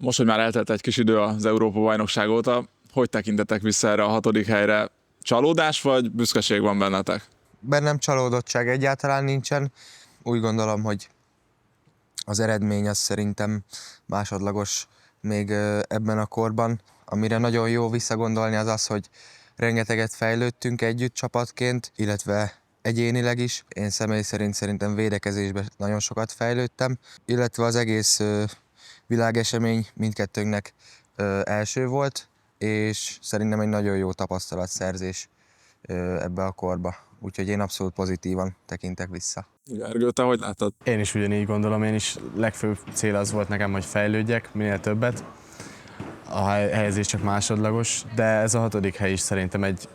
Most, hogy már eltelt egy kis idő az Európa-bajnokság óta, hogy tekintetek vissza erre a 6. helyre? Csalódás vagy büszkeség van bennetek? Bennem csalódottság egyáltalán nincsen. Úgy gondolom, hogy az eredmény az szerintem másodlagos még ebben a korban. Amire nagyon jó visszagondolni az az, hogy rengeteget fejlődtünk együtt csapatként, illetve egyénileg is. Én személy szerint szerintem védekezésben nagyon sokat fejlődtem, illetve az egész világesemény mindkettőnknek első volt, és szerintem egy nagyon jó tapasztalatszerzés ebbe a korba. Úgyhogy én abszolút pozitívan tekintek vissza. Gergő, te hogy látod? Én is ugyanígy gondolom, én is legfőbb cél az volt nekem, hogy fejlődjek minél többet. A helyezés csak másodlagos, de ez a 6. hely is szerintem egy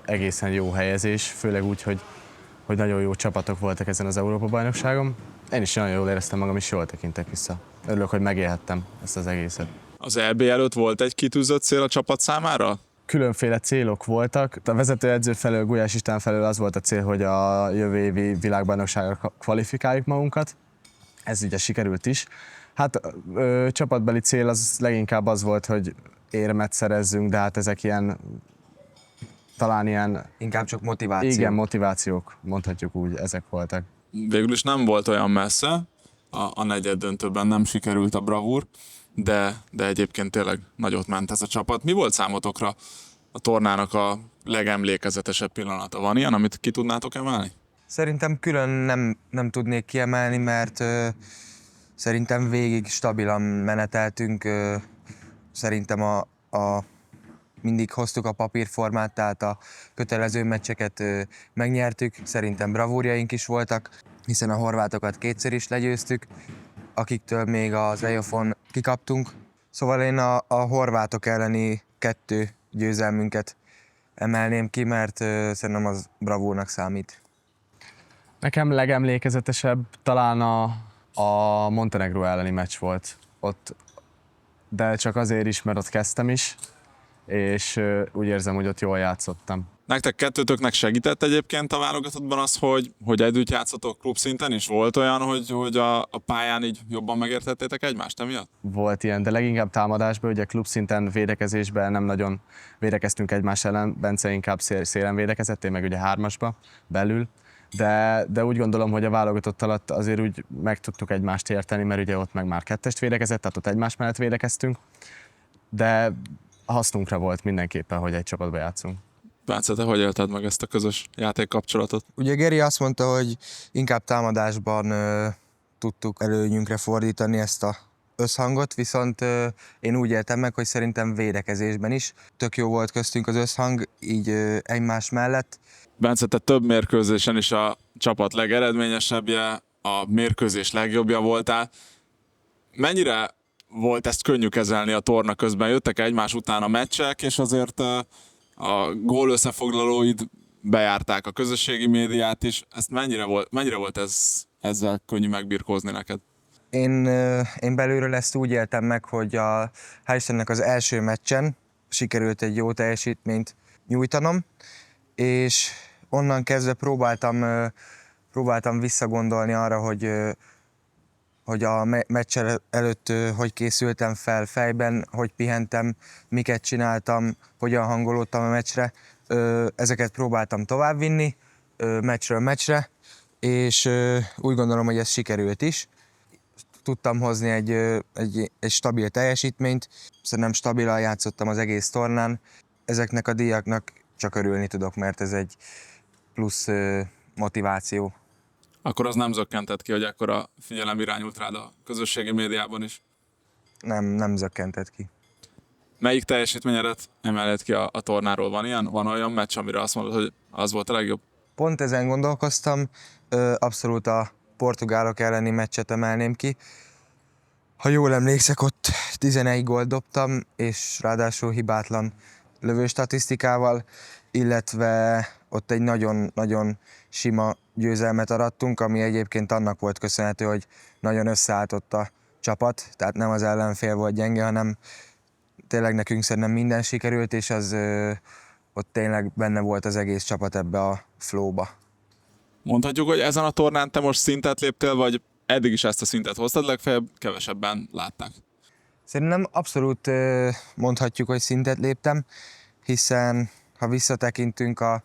egészen jó helyezés, főleg úgy, hogy nagyon jó csapatok voltak ezen az Európa-bajnokságon. Én is nagyon jól éreztem magam, és jól tekintek vissza. Örülök, hogy megélhettem ezt az egészet. Az EB előtt volt egy kitűzött cél a csapat számára? Különféle célok voltak. A vezetőedző felől, Gulyás István felől az volt a cél, hogy a jövő évi világbajnokságra kvalifikáljuk magunkat. Ez ugye sikerült is. Hát csapatbeli cél az leginkább az volt, hogy érmet szerezzünk, de hát ezek talán ilyen... Inkább csak motiváció. Igen, motivációk, mondhatjuk úgy, ezek voltak. Végül is nem volt olyan messze, a negyeddöntőben nem sikerült a bravúr, de egyébként tényleg nagyot ment ez a csapat. Mi volt számotokra a tornának a legemlékezetesebb pillanata? Van ilyen, amit ki tudnátok emelni? Szerintem külön nem tudnék kiemelni, mert szerintem végig stabilan meneteltünk. Szerintem mindig hoztuk a papírformát, tehát a kötelező meccseket megnyertük. Szerintem bravúrjaink is voltak, hiszen a horvátokat kétszer is legyőztük, akiktől még az EOF-on kikaptunk. Szóval én a horvátok elleni 2 győzelmünket emelném ki, mert szerintem az bravúrnak számít. Nekem legemlékezetesebb talán a Montenegró elleni meccs volt ott, de csak azért is, mert ott kezdtem is, és úgy érzem, hogy ott jól játszottam. Nektek kettőtöknek segített egyébként a válogatottban az, hogy együtt játszotok klubszinten is? Volt olyan, hogy a pályán így jobban megértettétek egymást emiatt? Volt ilyen, de leginkább támadásban, ugye klubszinten védekezésben nem nagyon védekeztünk egymás ellen, Bence inkább szélen védekezett, én meg ugye 3-asba belül. De úgy gondolom, hogy a válogatott alatt azért úgy meg tudtuk egymást érteni, mert ugye ott meg már 2-est védekezett, tehát ott egymás mellett védekeztünk, de hasznunkra volt mindenképpen, hogy egy csapatba játszunk. Bence, te hogy élted meg ezt a közös játékkapcsolatot? Ugye Geri azt mondta, hogy inkább támadásban tudtuk előnyünkre fordítani ezt a összhangot, viszont én úgy éltem meg, hogy szerintem védekezésben is tök jó volt köztünk az összhang, így egymás mellett. Bence, te több mérkőzésen is a csapat legeredményesebbje, a mérkőzés legjobbja voltál. Mennyire volt ezt könnyű kezelni a torna közben? Jöttek egymás után a meccsek, és azért a gól összefoglalóid bejárták a közösségi médiát is. Ezt mennyire volt ezzel könnyű megbirkózni neked? Én belülről ezt úgy éltem meg, hogy hál' Istennek az első meccsen sikerült egy jó teljesítményt nyújtanom, és onnan kezdve próbáltam visszagondolni arra, hogy a meccs előtt hogy készültem fel fejben, hogy pihentem, miket csináltam, hogyan hangolódtam a meccsre. Ezeket próbáltam továbbvinni meccsről meccsre, és úgy gondolom, hogy ez sikerült is. Tudtam hozni egy stabil teljesítményt, szerintem stabilan játszottam az egész tornán. Ezeknek a díjaknak csak örülni tudok, mert ez egy plusz motiváció. Akkor az nem zökkentett ki, hogy ekkora figyelem irányult rád a közösségi médiában is? Nem zökkentett ki. Melyik teljesítményedet emeled ki a tornáról? Van ilyen? Van olyan meccs, amire azt mondod, hogy az volt a legjobb? Pont ezen gondolkoztam, abszolút a portugálok elleni meccset emelném ki. Ha jól emlékszek, ott 11 gólt dobtam, és ráadásul hibátlan lövőstatisztikával, illetve ott egy nagyon-nagyon sima győzelmet arattunk, ami egyébként annak volt köszönhető, hogy nagyon összeállt ott a csapat, tehát nem az ellenfél volt gyenge, hanem tényleg nekünk szerintem minden sikerült, és az ott tényleg benne volt az egész csapat ebbe a flowba. Mondhatjuk, hogy ezen a tornán te most szintet léptél, vagy eddig is ezt a szintet hoztad, legfeljebb kevesebben látták? Szerintem abszolút mondhatjuk, hogy szintet léptem, hiszen ha visszatekintünk a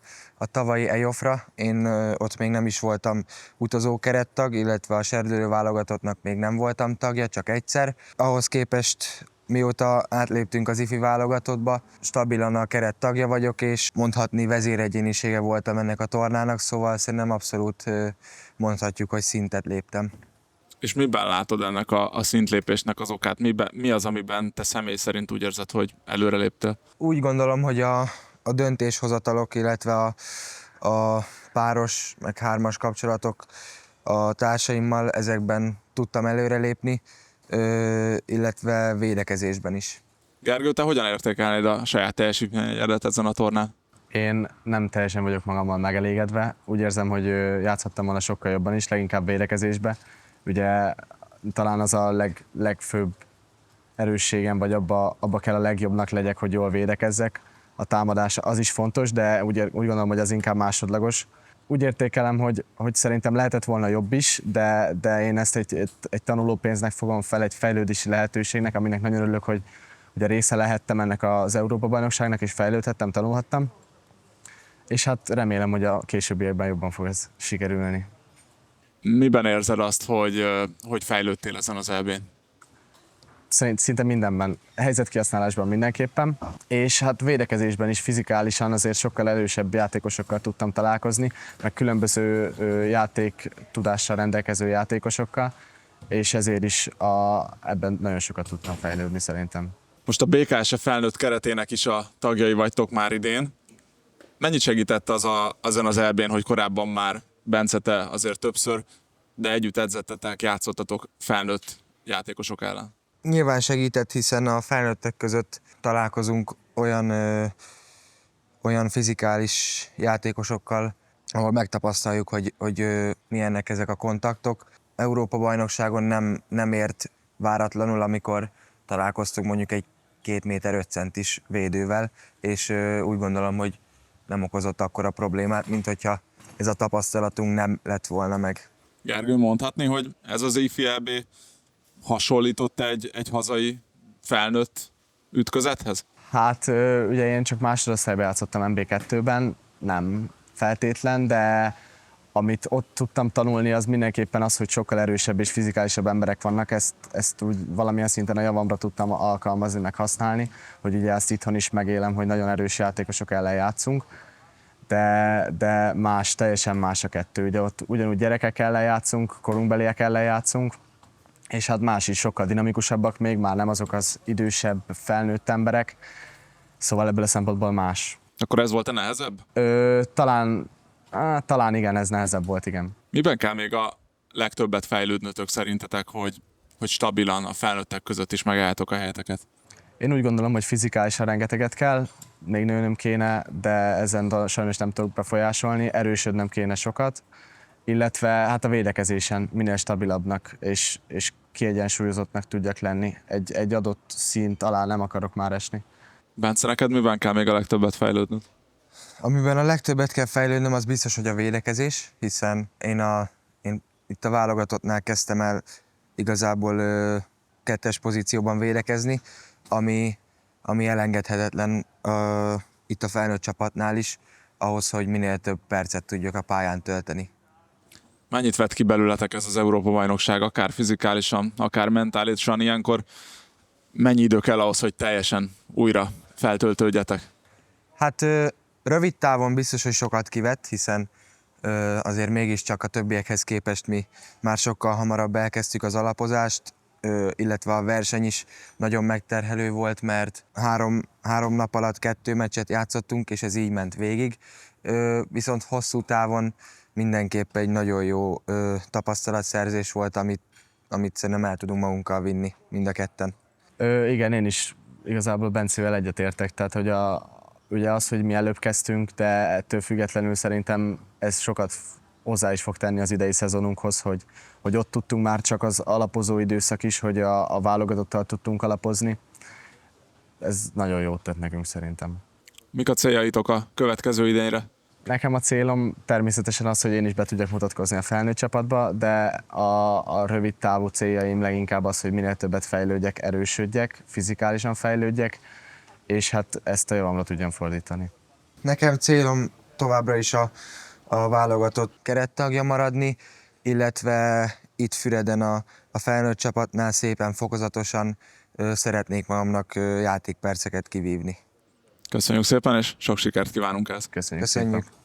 tavalyi EOF-ra, én ott még nem is voltam utazókerettag, illetve a serdülő válogatottnak még nem voltam tagja, csak egyszer. Ahhoz képest mióta átléptünk az ifi válogatottba, stabilan a keret tagja vagyok, és mondhatni vezéregyénisége voltam ennek a tornának, szóval szerintem abszolút mondhatjuk, hogy szintet léptem. És miben látod ennek a szintlépésnek az okát? Mi az, amiben te személy szerint úgy érzed, hogy előreléptél? Úgy gondolom, hogy a döntéshozatalok, illetve a páros, meg hármas kapcsolatok a társaimmal, ezekben tudtam előrelépni, illetve védekezésben is. Gergő, te hogyan értékelnéd a saját teljesítményedet ezen a tornán? Én nem teljesen vagyok magammal megelégedve. Úgy érzem, hogy játszhattam volna sokkal jobban is, leginkább védekezésbe. Ugye talán az a legfőbb erősségem, vagy abba kell a legjobbnak legyek, hogy jól védekezzek. A támadás az is fontos, de úgy gondolom, hogy az inkább másodlagos. Úgy értékelem, hogy szerintem lehetett volna jobb is, de én ezt egy tanulópénznek fogom fel, egy fejlődési lehetőségnek, aminek nagyon örülök, hogy a része lehettem ennek az Európa-bajnokságnak, és fejlődhettem, tanulhattam. És hát remélem, hogy a későbbiekben jobban fog ez sikerülni. Miben érzed azt, hogy fejlődtél ezen az EB-n? Szinte mindenben, helyzetkihasználásban mindenképpen, és hát védekezésben is fizikálisan azért sokkal erősebb játékosokkal tudtam találkozni, meg különböző játéktudással rendelkező játékosokkal, és ezért is ebben nagyon sokat tudtam fejlődni szerintem. Most a BKSF felnőtt keretének is a tagjai vagytok már idén. Mennyit segített azon az EB-n, hogy korábban már Bence, te azért többször, de együtt edzettetek, játszottatok felnőtt játékosok ellen? Nyilván segített, hiszen a felnőttek között találkozunk olyan fizikális játékosokkal, ahol megtapasztaljuk, hogy milyennek ezek a kontaktok. Európa-bajnokságon nem ért váratlanul, amikor találkoztunk mondjuk egy 2 méter 5 centis védővel, és úgy gondolom, hogy nem okozott akkora problémát, mint hogyha ez a tapasztalatunk nem lett volna meg. Gergő, mondhatni, hogy ez az IFI EB hasonlított egy hazai felnőtt ütközethez? Hát ugye én csak másodosztályban játszottam MB2-ben, nem feltétlen, de amit ott tudtam tanulni, az mindenképpen az, hogy sokkal erősebb és fizikálisabb emberek vannak, ezt úgy valamilyen szinten a javamra tudtam alkalmazni, meg használni, hogy ugye ezt itthon is megélem, hogy nagyon erős játékosok ellen játszunk, de teljesen más a kettő. Ugye ott ugyanúgy gyerekek ellen játszunk, korunkbeliek ellen játszunk, és hát más is, sokkal dinamikusabbak még, már nem azok az idősebb, felnőtt emberek, szóval ebből a szempontból más. Akkor ez volt a nehezebb? Talán igen, ez nehezebb volt, igen. Miben kell még a legtöbbet fejlődnötök szerintetek, hogy stabilan a felnőttek között is megálljátok a helyeteket? Én úgy gondolom, hogy fizikálisan rengeteget kell, még nőnöm kéne, de ezen sajnos nem tudok befolyásolni, erősödnöm kéne sokat, illetve hát a védekezésen minél stabilabbnak és kiegyensúlyozottnak tudjak lenni. Egy adott szint alá nem akarok már esni. Bence, neked miben kell még a legtöbbet fejlődnöd? Amiben a legtöbbet kell fejlődnöm, az biztos, hogy a védekezés, hiszen én itt a válogatottnál kezdtem el igazából 2-es pozícióban védekezni, ami elengedhetetlen itt a felnőtt csapatnál is, ahhoz, hogy minél több percet tudjak a pályán tölteni. Mennyit vett ki belőletek ez az Európa-bajnokság, akár fizikálisan, akár mentálisan? Ilyenkor mennyi idő kell ahhoz, hogy teljesen újra feltöltődjetek? Hát rövid távon biztos, hogy sokat kivett, hiszen azért mégiscsak a többiekhez képest mi már sokkal hamarabb elkezdtük az alapozást, illetve a verseny is nagyon megterhelő volt, mert három nap alatt 2 meccset játszottunk, és ez így ment végig. Viszont hosszú távon mindenképp egy nagyon jó tapasztalatszerzés volt, amit szerintem el tudunk magunkkal vinni mind a ketten. Igen, én is igazából Bencével egyetértek, tehát hogy ugye az, hogy mi előbb kezdtünk, de ettől függetlenül szerintem ez sokat hozzá is fog tenni az idei szezonunkhoz, hogy ott tudtunk már csak az alapozó időszak is, hogy a válogatottal tudtunk alapozni. Ez nagyon jót tett nekünk szerintem. Mik a céljaitok a következő idényre? Nekem a célom természetesen az, hogy én is be tudjak mutatkozni a felnőtt csapatba, de a rövid távú céljaim leginkább az, hogy minél többet fejlődjek, erősödjek, fizikálisan fejlődjek, és hát ezt a javamra tudjam fordítani. Nekem célom továbbra is a válogatott kerettagja maradni, illetve itt Füreden a felnőtt csapatnál szépen fokozatosan szeretnék magamnak játékperceket kivívni. Köszönjük szépen, és sok sikert kívánunk ezt. Köszönjük Köszönjük! szépen.